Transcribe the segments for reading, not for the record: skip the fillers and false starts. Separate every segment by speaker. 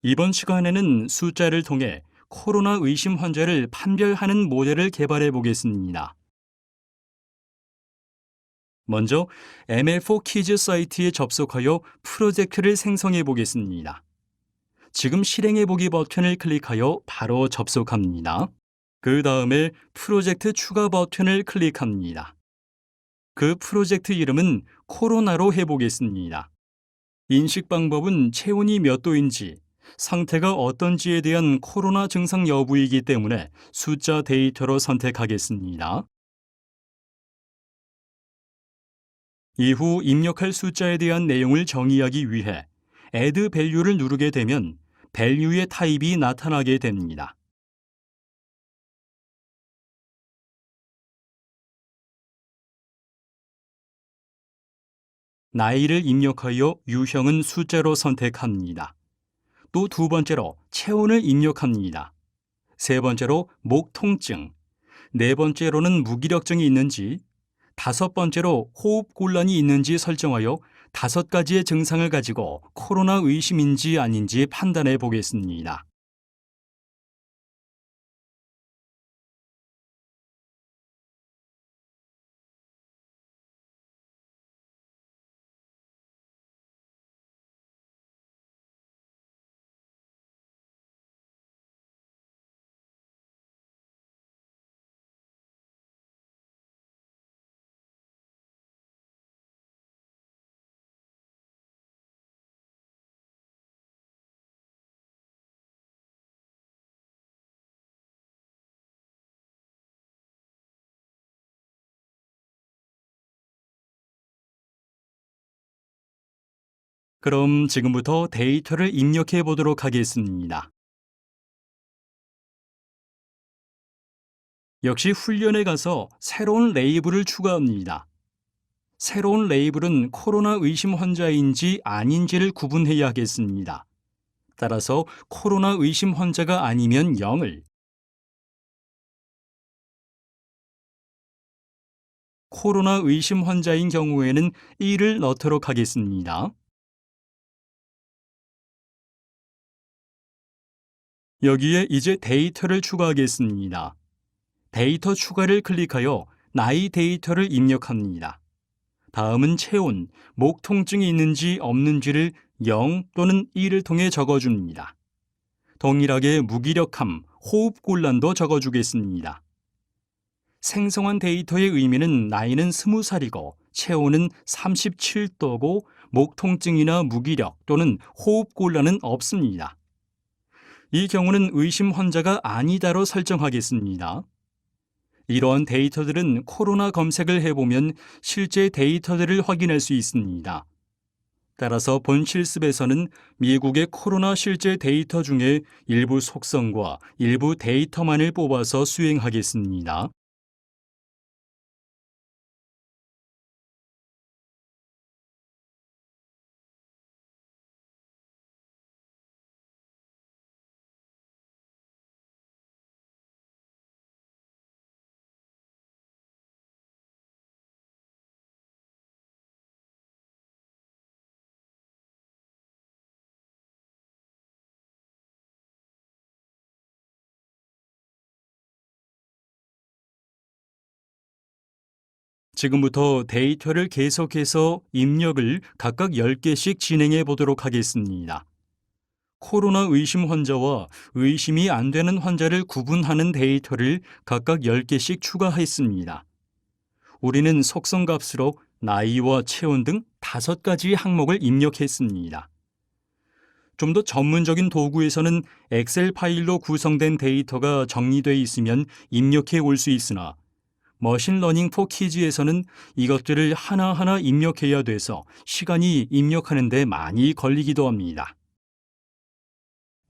Speaker 1: 이번 시간에는 숫자를 통해 코로나 의심 환자를 판별하는 모델을 개발해 보겠습니다. 먼저 ML4 키즈 사이트에 접속하여 프로젝트를 생성해 보겠습니다. 지금 실행해 보기 버튼을 클릭하여 바로 접속합니다. 그 다음에 프로젝트 추가 버튼을 클릭합니다. 그 프로젝트 이름은 코로나로 해보겠습니다. 인식 방법은 체온이 몇 도인지, 상태가 어떤지에 대한 코로나 증상 여부이기 때문에 숫자 데이터로 선택하겠습니다. 이후 입력할 숫자에 대한 내용을 정의하기 위해 add value를 누르게 되면 value의 타입이 나타나게 됩니다. 나이를 입력하여 유형은 숫자로 선택합니다. 또 두 번째로 체온을 입력합니다. 세 번째로 목 통증, 네 번째로는 무기력증이 있는지, 다섯 번째로 호흡 곤란이 있는지 설정하여 다섯 가지의 증상을 가지고 코로나 의심인지 아닌지 판단해 보겠습니다. 그럼 지금부터 데이터를 입력해 보도록 하겠습니다. 역시 훈련에 가서 새로운 레이블을 추가합니다. 새로운 레이블은 코로나 의심 환자인지 아닌지를 구분해야 하겠습니다. 따라서 코로나 의심 환자가 아니면 0을, 코로나 의심 환자인 경우에는 1을 넣도록 하겠습니다. 여기에 이제 데이터를 추가하겠습니다. 데이터 추가를 클릭하여 나이 데이터를 입력합니다. 다음은 체온, 목 통증이 있는지 없는지를 0 또는 1을 통해 적어줍니다. 동일하게 무기력함, 호흡 곤란도 적어주겠습니다. 생성한 데이터의 의미는 나이는 20살이고 체온은 37도고 목 통증이나 무기력 또는 호흡 곤란은 없습니다. 이 경우는 의심 환자가 아니다로 설정하겠습니다. 이러한 데이터들은 코로나 검색을 해보면 실제 데이터들을 확인할 수 있습니다. 따라서 본 실습에서는 미국의 코로나 실제 데이터 중에 일부 속성과 일부 데이터만을 뽑아서 수행하겠습니다. 지금부터 데이터를 계속해서 입력을 각각 10개씩 진행해 보도록 하겠습니다. 코로나 의심 환자와 의심이 안 되는 환자를 구분하는 데이터를 각각 10개씩 추가했습니다. 우리는 속성 값으로 나이와 체온 등 5가지 항목을 입력했습니다. 좀 더 전문적인 도구에서는 엑셀 파일로 구성된 데이터가 정리되어 있으면 입력해 올 수 있으나 머신러닝 포 키즈에서는 이것들을 하나하나 입력해야 돼서 시간이 입력하는 데 많이 걸리기도 합니다.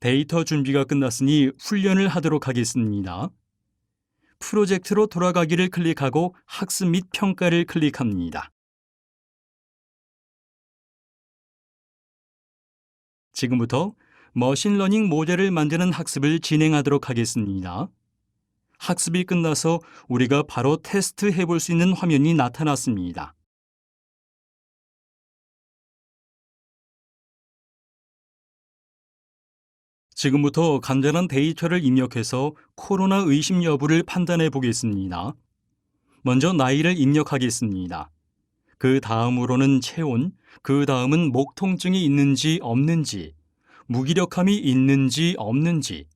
Speaker 1: 데이터 준비가 끝났으니 훈련을 하도록 하겠습니다. 프로젝트로 돌아가기를 클릭하고 학습 및 평가를 클릭합니다. 지금부터 머신러닝 모델을 만드는 학습을 진행하도록 하겠습니다. 학습이 끝나서 우리가 바로 테스트 해볼 수 있는 화면이 나타났습니다. 지금부터 간단한 데이터를 입력해서 코로나 의심 여부를 판단해 보겠습니다. 먼저 나이를 입력하겠습니다. 그 다음으로는 체온, 그 다음은 목 통증이 있는지 없는지, 무기력함이 있는지 없는지,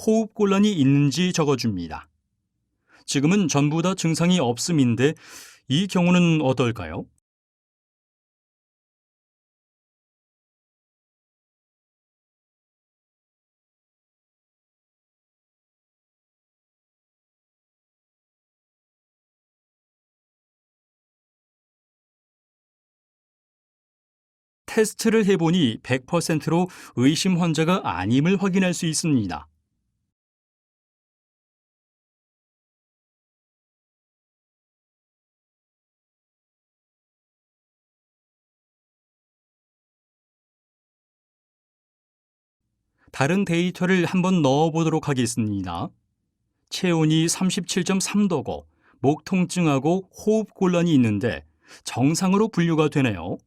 Speaker 1: 호흡곤란이 있는지 적어줍니다. 지금은 전부 다 증상이 없음인데 이 경우는 어떨까요? 테스트를 해보니 100%로 의심 환자가 아님을 확인할 수 있습니다. 다른 데이터를 한번 넣어보도록 하겠습니다. 체온이 37.3도고 목 통증하고 호흡 곤란이 있는데 정상으로 분류가 되네요.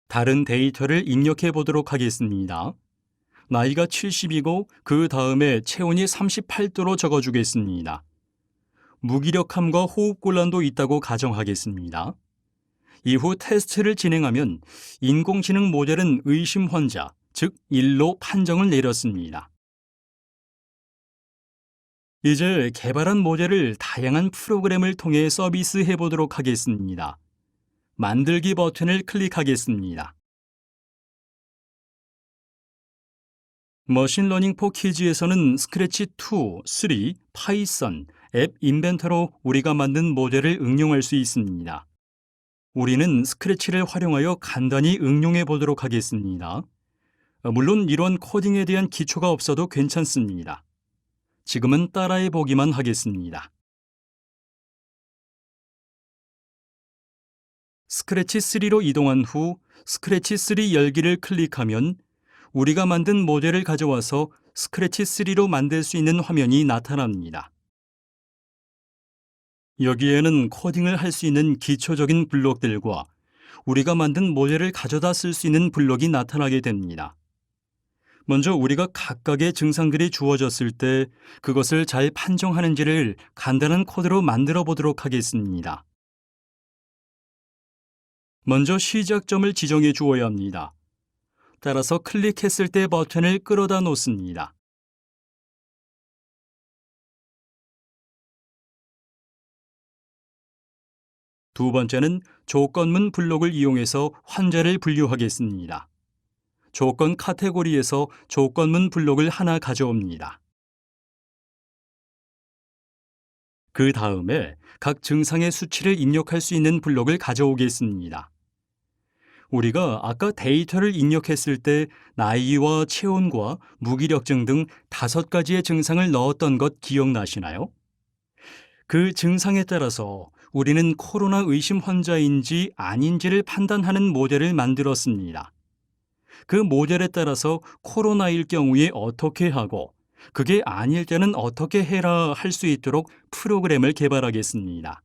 Speaker 1: 다른 데이터를 입력해 보도록 하겠습니다. 나이가 70이고 그 다음에 체온이 38도로 적어주겠습니다. 무기력함과 호흡 곤란도 있다고 가정하겠습니다. 이후 테스트를 진행하면 인공지능 모델은 의심 환자, 즉 1로 판정을 내렸습니다. 이제 개발한 모델을 다양한 프로그램을 통해 서비스해 보도록 하겠습니다. 만들기 버튼을 클릭하겠습니다. 머신러닝 포 키즈에서는 스크래치 2, 3, 파이썬, 앱 인벤터로 우리가 만든 모델을 응용할 수 있습니다. 우리는 스크래치를 활용하여 간단히 응용해 보도록 하겠습니다. 물론 이런 코딩에 대한 기초가 없어도 괜찮습니다. 지금은 따라해 보기만 하겠습니다. 스크래치 3로 이동한 후 스크래치 3 열기를 클릭하면 우리가 만든 모델을 가져와서 스크래치 3로 만들 수 있는 화면이 나타납니다. 여기에는 코딩을 할 수 있는 기초적인 블록들과 우리가 만든 모델을 가져다 쓸 수 있는 블록이 나타나게 됩니다. 먼저 우리가 각각의 증상들이 주어졌을 때 그것을 잘 판정하는지를 간단한 코드로 만들어 보도록 하겠습니다. 먼저 시작점을 지정해 주어야 합니다. 따라서 클릭했을 때 버튼을 끌어다 놓습니다. 두 번째는 조건문 블록을 이용해서 환자를 분류하겠습니다. 조건 카테고리에서 조건문 블록을 하나 가져옵니다. 그 다음에 각 증상의 수치를 입력할 수 있는 블록을 가져오겠습니다. 우리가 아까 데이터를 입력했을 때 나이와 체온과 무기력증 등 5가지의 증상을 넣었던 것 기억나시나요? 그 증상에 따라서 우리는 코로나 의심 환자인지 아닌지를 판단하는 모델을 만들었습니다. 그 모델에 따라서 코로나일 경우에 어떻게 하고 그게 아닐 때는 어떻게 해라 할 수 있도록 프로그램을 개발하겠습니다.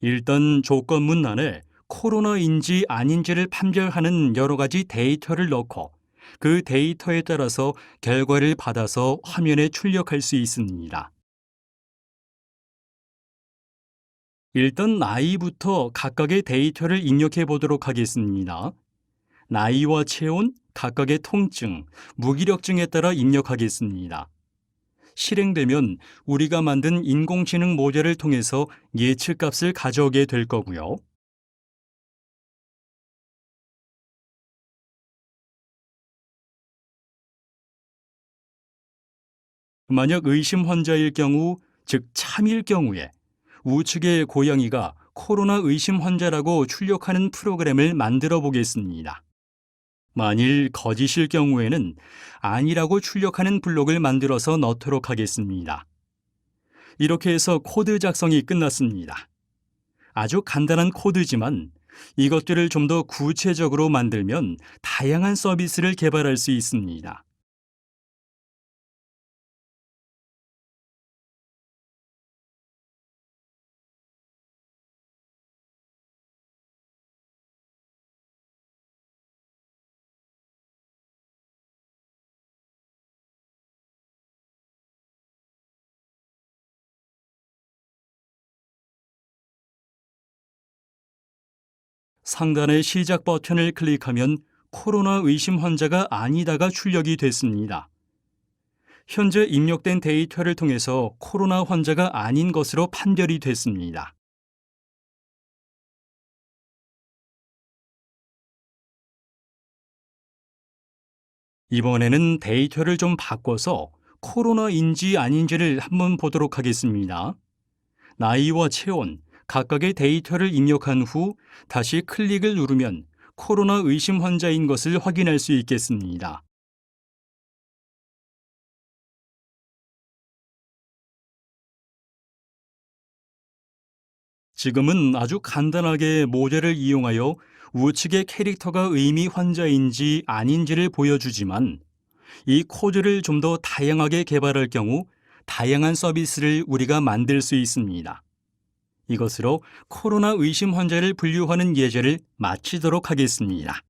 Speaker 1: 일단 조건문 안에 코로나인지 아닌지를 판별하는 여러 가지 데이터를 넣고 그 데이터에 따라서 결과를 받아서 화면에 출력할 수 있습니다. 일단 나이부터 각각의 데이터를 입력해 보도록 하겠습니다. 나이와 체온, 각각의 통증, 무기력증에 따라 입력하겠습니다. 실행되면 우리가 만든 인공지능 모델을 통해서 예측값을 가져오게 될 거고요. 만약 의심 환자일 경우, 즉 참일 경우에 우측의 고양이가 코로나 의심 환자라고 출력하는 프로그램을 만들어 보겠습니다. 만일 거짓일 경우에는 아니라고 출력하는 블록을 만들어서 넣도록 하겠습니다. 이렇게 해서 코드 작성이 끝났습니다. 아주 간단한 코드지만 이것들을 좀 더 구체적으로 만들면 다양한 서비스를 개발할 수 있습니다. 상단의 시작 버튼을 클릭하면 코로나 의심 환자가 아니다가 출력이 됐습니다. 현재 입력된 데이터를 통해서 코로나 환자가 아닌 것으로 판별이 됐습니다. 이번에는 데이터를 좀 바꿔서 코로나인지 아닌지를 한번 보도록 하겠습니다. 나이와 체온, 각각의 데이터를 입력한 후 다시 클릭을 누르면 코로나 의심 환자인 것을 확인할 수 있겠습니다. 지금은 아주 간단하게 모델을 이용하여 우측의 캐릭터가 의미 환자인지 아닌지를 보여주지만 이 코드를 좀 더 다양하게 개발할 경우 다양한 서비스를 우리가 만들 수 있습니다. 이것으로 코로나 의심 환자를 분류하는 예제를 마치도록 하겠습니다.